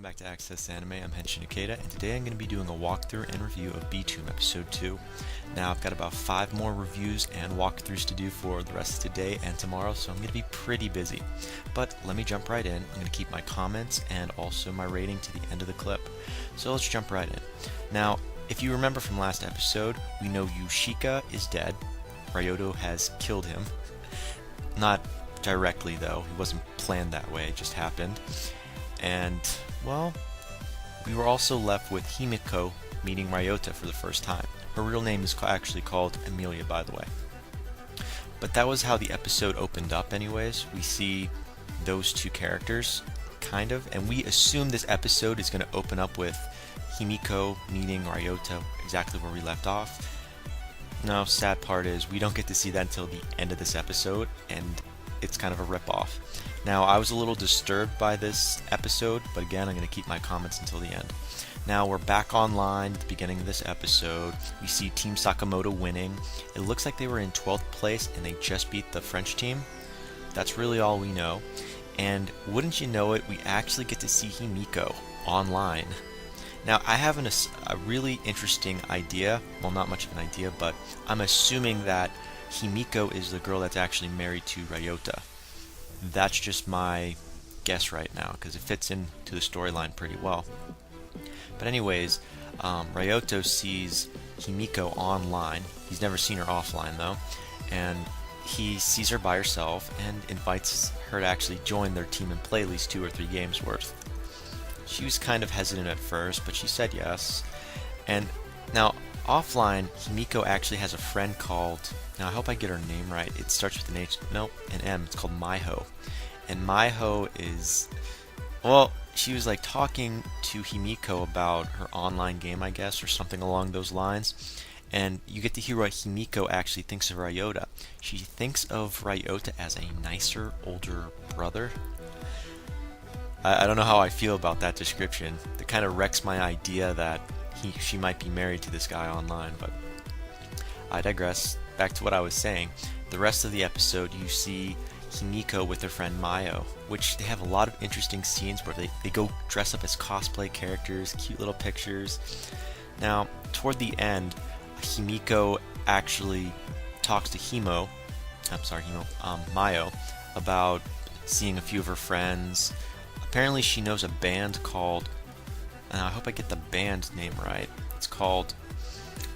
back to Access Anime. I'm Henshin Ikeda, and today I'm going to be doing a walkthrough and review of Btooom Episode 2. Now, I've got about 5 more reviews and walkthroughs to do for the rest of today and tomorrow, so I'm going to be pretty busy. But let me jump right in. I'm going to keep my comments and also my rating to the end of the clip. So let's jump right in. Now, if you remember from last episode, we know Yushika is dead. Ryoto has killed him. Not directly, though. It wasn't planned that way, it just happened. And, well, we were also left with Himiko meeting Ryota for the first time. Her real name is actually called Emilia, by the way. But that was how the episode opened up anyways. We see those two characters, kind of, and we assume this episode is going to open up with Himiko meeting Ryota exactly where we left off. No, sad part is we don't get to see that until the end of this episode, and it's kind of a ripoff. Now, I was a little disturbed by this episode, but again, I'm going to keep my comments until the end. Now, we're back online at the beginning of this episode. We see Team Sakamoto winning. It looks like they were in 12th place, and they just beat the French team. That's really all we know. And wouldn't you know it, we actually get to see Himiko online. Now, I have a really interesting idea. Well, not much of an idea, but I'm assuming that Himiko is the girl that's actually married to Ryota. That's just my guess right now, because it fits into the storyline pretty well. But anyways, Ryoto sees Himiko online. He's never seen her offline, though. And he sees her by herself and invites her to actually join their team and play at least 2 or 3 games worth. She was kind of hesitant at first, but she said yes. And now, offline, Himiko actually has a friend called, now I hope I get her name right, it starts with an H, no, an M, it's called Maiho. And Maiho is, well, she was like talking to Himiko about her online game, I guess, or something along those lines. And you get to hear what Himiko actually thinks of Ryota. She thinks of Ryota as a nicer, older brother. I don't know how I feel about that description. It kind of wrecks my idea that she might be married to this guy online, but I digress. Back to what I was saying. The rest of the episode, you see Himiko with her friend Mayo, which they have a lot of interesting scenes where they go dress up as cosplay characters, cute little pictures. Now, toward the end, Himiko actually talks to Mayo, about seeing a few of her friends. Apparently she knows a band called, and I hope I get the band name right, it's called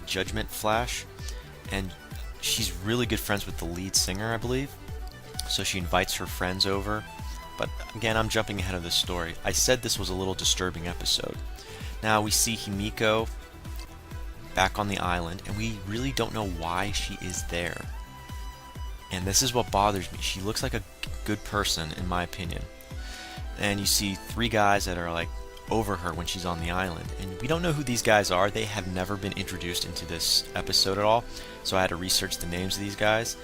Judgment Flash, and she's really good friends with the lead singer, I believe, so she invites her friends over. But again, I'm jumping ahead of the story. I said this was a little disturbing episode. Now we see Himiko back on the island, and we really don't know why she is there. And this is what bothers me. She looks like a good person, in my opinion. And you see 3 guys that are like over her when she's on the island, and we don't know who these guys are. They have never been introduced into this episode at all, so I had to research the names of these guys.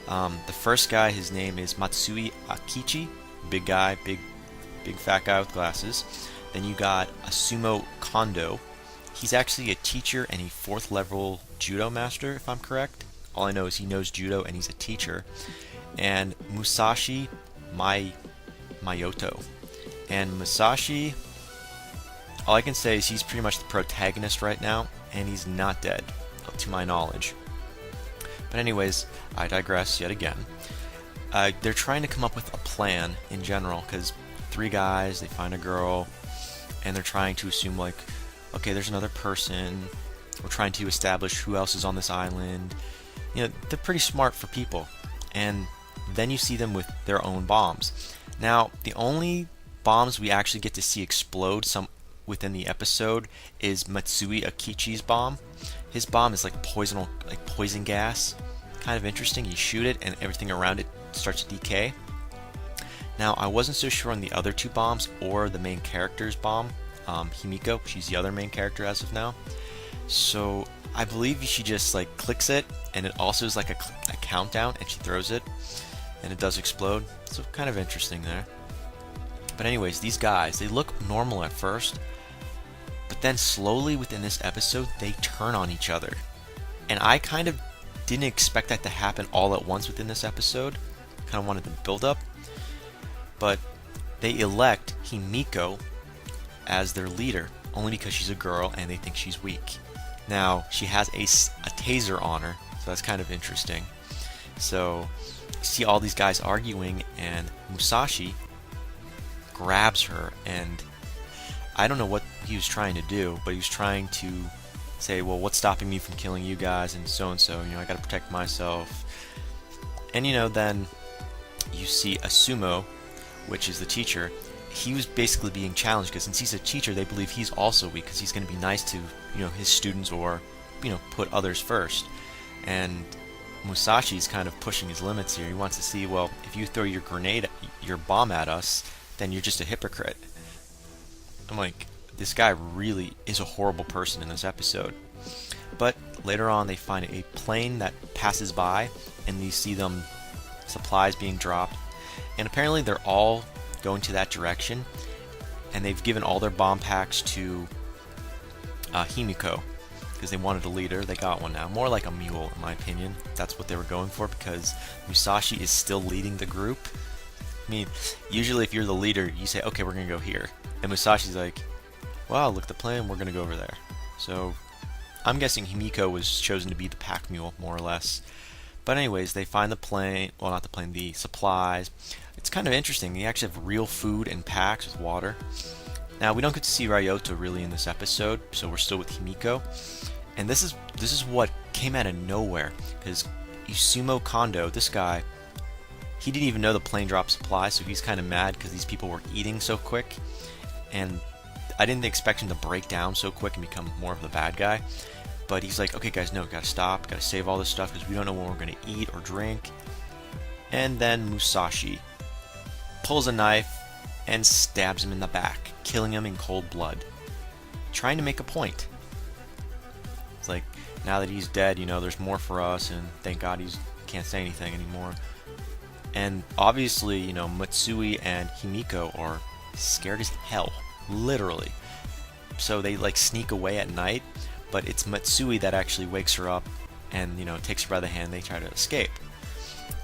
The first guy, his name is Matsui Akichi, big guy, big fat guy with glasses. Then you got Asumo Kondo. He's actually a teacher and a 4th level judo master, if I'm correct. All I know is he knows judo and he's a teacher. And Musashi Mayoto. And Musashi, all I can say is he's pretty much the protagonist right now, and he's not dead, to my knowledge. But anyways, I digress yet again. They're trying to come up with a plan in general, because 3 guys, they find a girl, and they're trying to assume, like, okay, there's another person, we're trying to establish who else is on this island. You know, they're pretty smart for people. And then you see them with their own bombs. Now, the only bombs we actually get to see explode within the episode is Matsui Akichi's bomb. His bomb is like poison gas. Kind of interesting. You shoot it and everything around it starts to decay. Now, I wasn't so sure on the other 2 bombs or the main character's bomb. Himiko, she's the other main character as of now. So I believe she just like clicks it, and it also is like a countdown, and she throws it, and it does explode. So kind of interesting there. But anyways, these guys, they look normal at first, but then slowly within this episode, they turn on each other. And I kind of didn't expect that to happen all at once within this episode. Kind of wanted to build up. But they elect Himiko as their leader, only because she's a girl and they think she's weak. Now, she has a taser on her, so that's kind of interesting. So, you see all these guys arguing, and Musashi grabs her, and I don't know what he was trying to do, but he was trying to say, well, what's stopping me from killing you guys, and so, I gotta protect myself. And, then you see Asumo, which is the teacher. He was basically being challenged, because since he's a teacher, they believe he's also weak, because he's going to be nice to, his students, or, put others first. And Musashi's kind of pushing his limits here. He wants to see, well, if you throw your bomb at us, then you're just a hypocrite. I'm like, this guy really is a horrible person in this episode. But later on, they find a plane that passes by, and you see them supplies being dropped, and apparently they're all going to that direction, and they've given all their bomb packs to Himiko, because they wanted a leader. They got one now, more like a mule in my opinion. That's what they were going for, because Musashi is still leading the group. I mean, usually if you're the leader, you say, okay, we're gonna go here, and Musashi's like, wow, look at the plane, we're gonna go over there. So I'm guessing Himiko was chosen to be the pack mule, more or less. But anyways, they find the plane, well, not the plane, the supplies. It's kind of interesting. They actually have real food in packs with water. Now, we don't get to see Ryota really in this episode, so we're still with Himiko. And this is what came out of nowhere, because Isumo Kondo, this guy, he didn't even know the plane dropped supplies, so he's kind of mad because these people were eating so quick. And I didn't expect him to break down so quick and become more of the bad guy. But he's like, okay guys, no, gotta stop, gotta save all this stuff because we don't know when we're gonna eat or drink. And then Musashi pulls a knife and stabs him in the back, killing him in cold blood, trying to make a point. It's like, now that he's dead, there's more for us, and thank God he can't say anything anymore. And obviously, Matsui and Himiko are scared as hell, literally. So they sneak away at night. But it's Matsui that actually wakes her up and, takes her by the hand. They try to escape.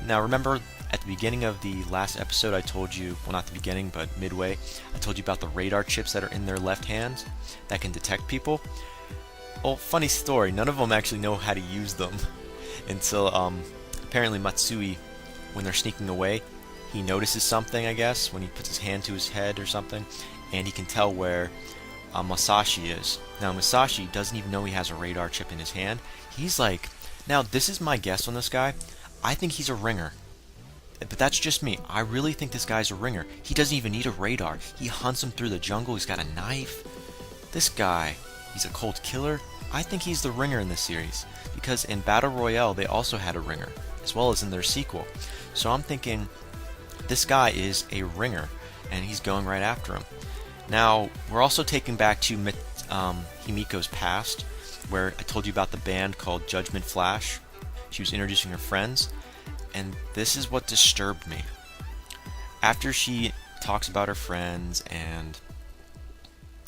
Now, remember at the beginning of the last episode, I told you, well, not the beginning, but midway, I told you about the radar chips that are in their left hands that can detect people. Well, funny story, none of them actually know how to use them until apparently Matsui, when they're sneaking away, he notices something, I guess, when he puts his hand to his head or something, and he can tell where Musashi is. Now, Musashi doesn't even know he has a radar chip in his hand. He's like, now this is my guess on this guy. I think he's a ringer. But that's just me. I really think this guy's a ringer. He doesn't even need a radar. He hunts him through the jungle. He's got a knife. This guy, he's a cold killer. I think he's the ringer in this series. Because in Battle Royale, they also had a ringer, as well as in their sequel. So I'm thinking, this guy is a ringer, and he's going right after him. Now, we're also taken back to Himiko's past, where I told you about the band called Judgment Flash. She was introducing her friends, and this is what disturbed me. After she talks about her friends, and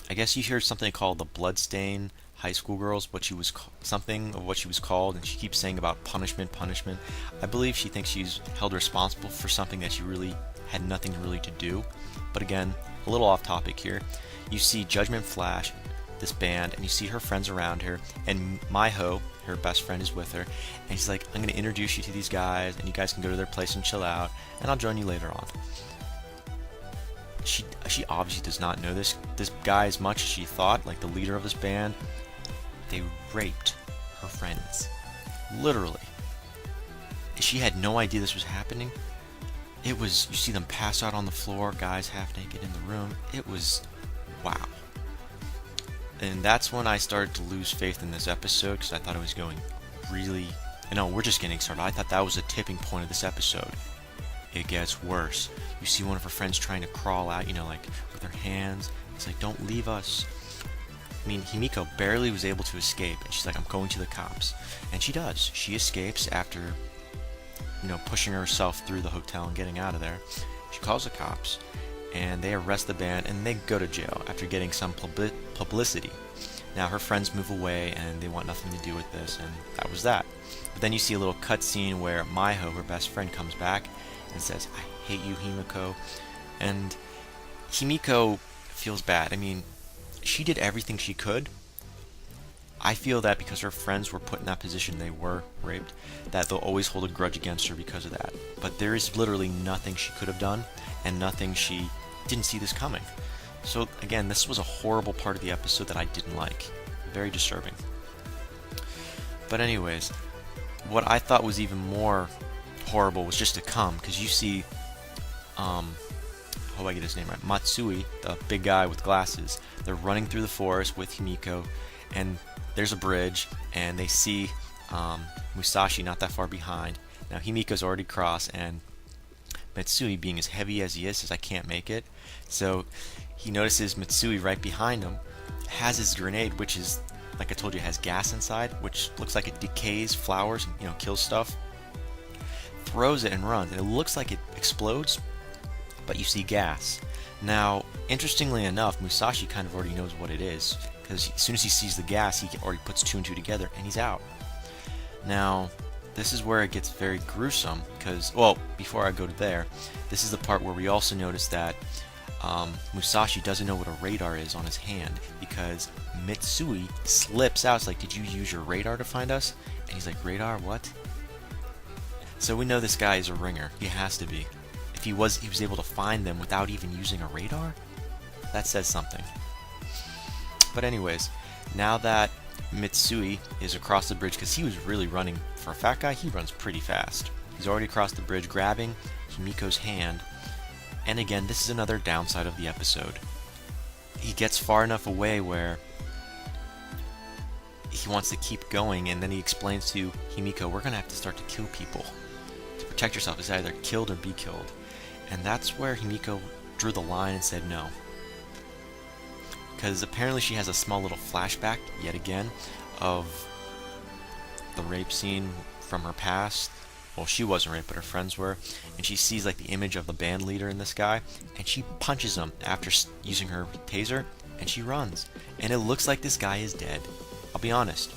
I guess you hear something called the Bloodstain High School Girls, something of what she was called, and she keeps saying about punishment. I believe she thinks she's held responsible for something that she really had nothing really to do. But again, a little off topic here. You see Judgment Flash, this band, and you see her friends around her, and Maiho, her best friend, is with her, and she's like, I'm going to introduce you to these guys, and you guys can go to their place and chill out, and I'll join you later on. She obviously does not know this guy as much as she thought, like the leader of this band. They raped her friends. Literally. She had no idea this was happening. It was, you see them pass out on the floor, guys half naked in the room. It was, wow. And that's when I started to lose faith in this episode, because I thought it was going really, we're just getting started. I thought that was the tipping point of this episode. It gets worse. You see one of her friends trying to crawl out, with her hands. It's like, don't leave us. I mean, Himiko barely was able to escape, and she's like, I'm going to the cops. And she does. She escapes after, pushing herself through the hotel and getting out of there. She calls the cops, and they arrest the band, and they go to jail after getting some publicity. Now, her friends move away, and they want nothing to do with this, and that was that. But then you see a little cutscene where Maiho, her best friend, comes back and says, I hate you, Himiko. And Himiko feels bad. I mean, she did everything she could. I feel that because her friends were put in that position, they were raped, that they'll always hold a grudge against her because of that. But there is literally nothing she could have done, and nothing she didn't see this coming. So again, this was a horrible part of the episode that I didn't like. Very disturbing. But anyways, what I thought was even more horrible was just to come, because you see, how do I get his name right? Matsui, the big guy with glasses. They're running through the forest with Himiko, and there's a bridge, and they see Musashi not that far behind. Now Himiko's already crossed, and Matsui, being as heavy as he is, says, "I can't make it." So he notices Matsui right behind him has his grenade, which is, like I told you, has gas inside, which looks like it decays flowers, kills stuff. Throws it and runs, and it looks like it explodes, but you see gas. Now, interestingly enough, Musashi kind of already knows what it is, because as soon as he sees the gas, he already puts 2 and 2 together, and he's out. Now, this is where it gets very gruesome, because, well, before I go to there, this is the part where we also notice that Musashi doesn't know what a radar is on his hand, because Mitsui slips out. It's like, "Did you use your radar to find us?" And he's like, "Radar? What?" So we know this guy is a ringer. He has to be. If he was able to find them without even using a radar, that says something. But anyways, now that Mitsui is across the bridge, because he was really running, for a fat guy, he runs pretty fast. He's already across the bridge, grabbing Himiko's hand. And again, this is another downside of the episode. He gets far enough away where he wants to keep going, and then he explains to Himiko, "We're going to have to start to kill people. To protect yourself, it's either killed or be killed." And that's where Himiko drew the line and said no. Because apparently she has a small little flashback, yet again, of the rape scene from her past. Well, she wasn't raped, but her friends were. And she sees like the image of the band leader in this guy, and she punches him after using her taser, and she runs. And it looks like this guy is dead. I'll be honest.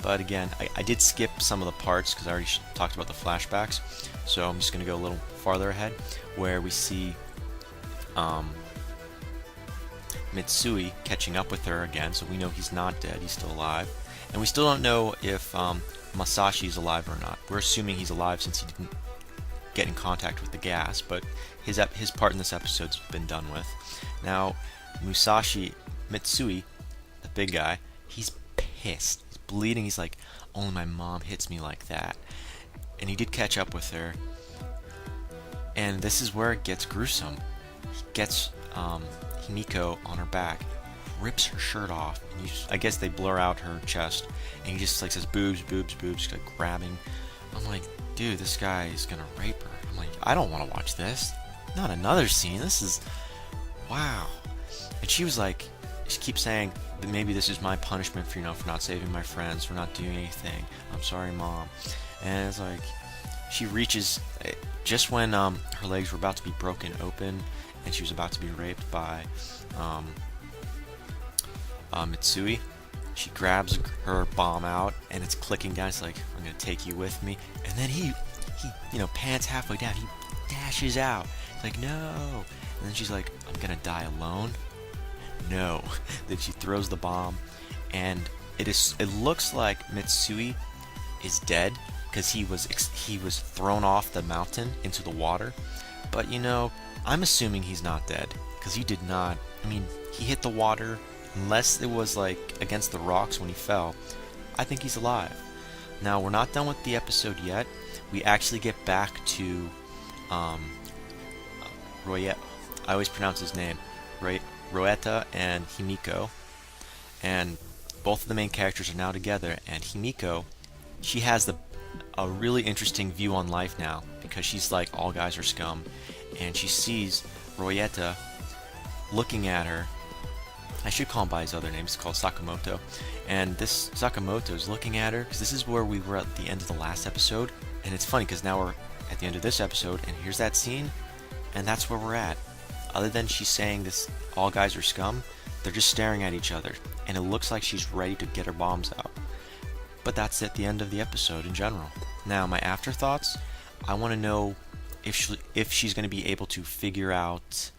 But again, I did skip some of the parts because I already talked about the flashbacks. So I'm just going to go a little farther ahead, where we see Mitsui catching up with her again. So we know he's not dead, he's still alive. And we still don't know if Masashi is alive or not. We're assuming he's alive since he didn't get in contact with the gas, but his part in this episode's been done with. Now, Mitsui, the big guy, he's pissed. He's bleeding. He's like, "Only my mom hits me like that." And he did catch up with her. And this is where it gets gruesome. He gets Himiko on her back, rips her shirt off, and I guess they blur out her chest, and he just like says, "Boobs, boobs, boobs," like grabbing. I'm like, dude, this guy is gonna rape her. I'm like, I don't want to watch this. Not another scene. This is, wow. And she was like, she keeps saying that maybe this is my punishment for for not saving my friends, for not doing anything. I'm sorry, Mom. And it's like, she reaches just when her legs were about to be broken open, and she was about to be raped by Mitsui. She grabs her bomb out, and it's clicking down. It's like, "I'm gonna take you with me." And then he pants halfway down. He dashes out. It's like, "No." And then she's like, "I'm gonna die alone." No. Then she throws the bomb, and it looks like Mitsui is dead because he was thrown off the mountain into the water. But I'm assuming he's not dead, because he did not. I mean, he hit the water. Unless it was like against the rocks when he fell, I think he's alive. Now, we're not done with the episode yet. We actually get back to Royetta. I always pronounce his name, right? Royetta and Himiko, and both of the main characters are now together. And Himiko, she has a really interesting view on life now, because she's like, all guys are scum, and she sees Royetta looking at her. I should call him by his other name. It's called Sakamoto. And this Sakamoto is looking at her, because this is where we were at the end of the last episode. And it's funny, because now we're at the end of this episode, and here's that scene, and that's where we're at. Other than she's saying this, all guys are scum, they're just staring at each other. And it looks like she's ready to get her bombs out. But that's at the end of the episode in general. Now, my afterthoughts, I want to know if she's going to be able to figure out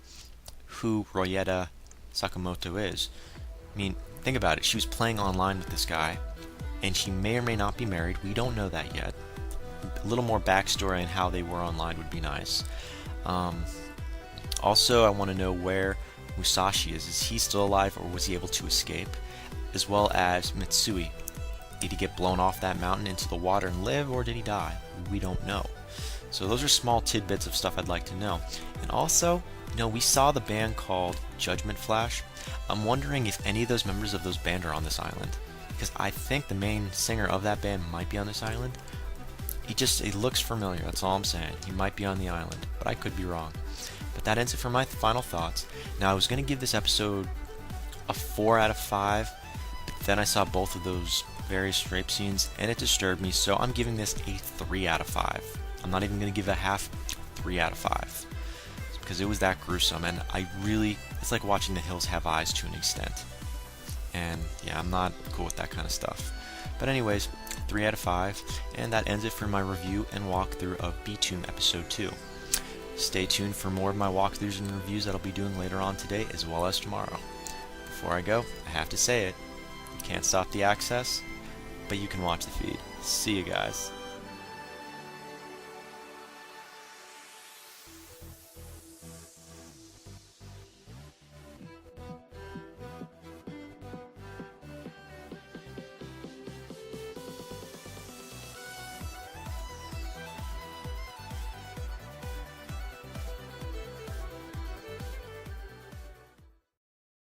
who Royetta Sakamoto is. I mean, think about it. She was playing online with this guy, and she may or may not be married. We don't know that yet. A little more backstory on how they were online would be nice. Also, I want to know where Musashi is. Is he still alive, or was he able to escape? As well as Mitsui. Did he get blown off that mountain into the water and live, or did he die? We don't know. So those are small tidbits of stuff I'd like to know. And also, we saw the band called Judgment Flash. I'm wondering if any of those members of those band are on this island, because I think the main singer of that band might be on this island. He looks familiar, that's all I'm saying. He might be on the island, but I could be wrong. But that ends it for my final thoughts. Now, I was going to give this episode a 4 out of 5, but then I saw both of those various rape scenes, and it disturbed me, so I'm giving this a 3 out of 5. I'm not even going to give it a half, 3 out of 5. Because it was that gruesome, and it's like watching The Hills Have Eyes to an extent. And yeah, I'm not cool with that kind of stuff. But anyways, 3 out of 5, and that ends it for my review and walkthrough of Btooom Episode 2. Stay tuned for more of my walkthroughs and reviews that I'll be doing later on today as well as tomorrow. Before I go, I have to say it. You can't stop the access, but you can watch the feed. See you guys.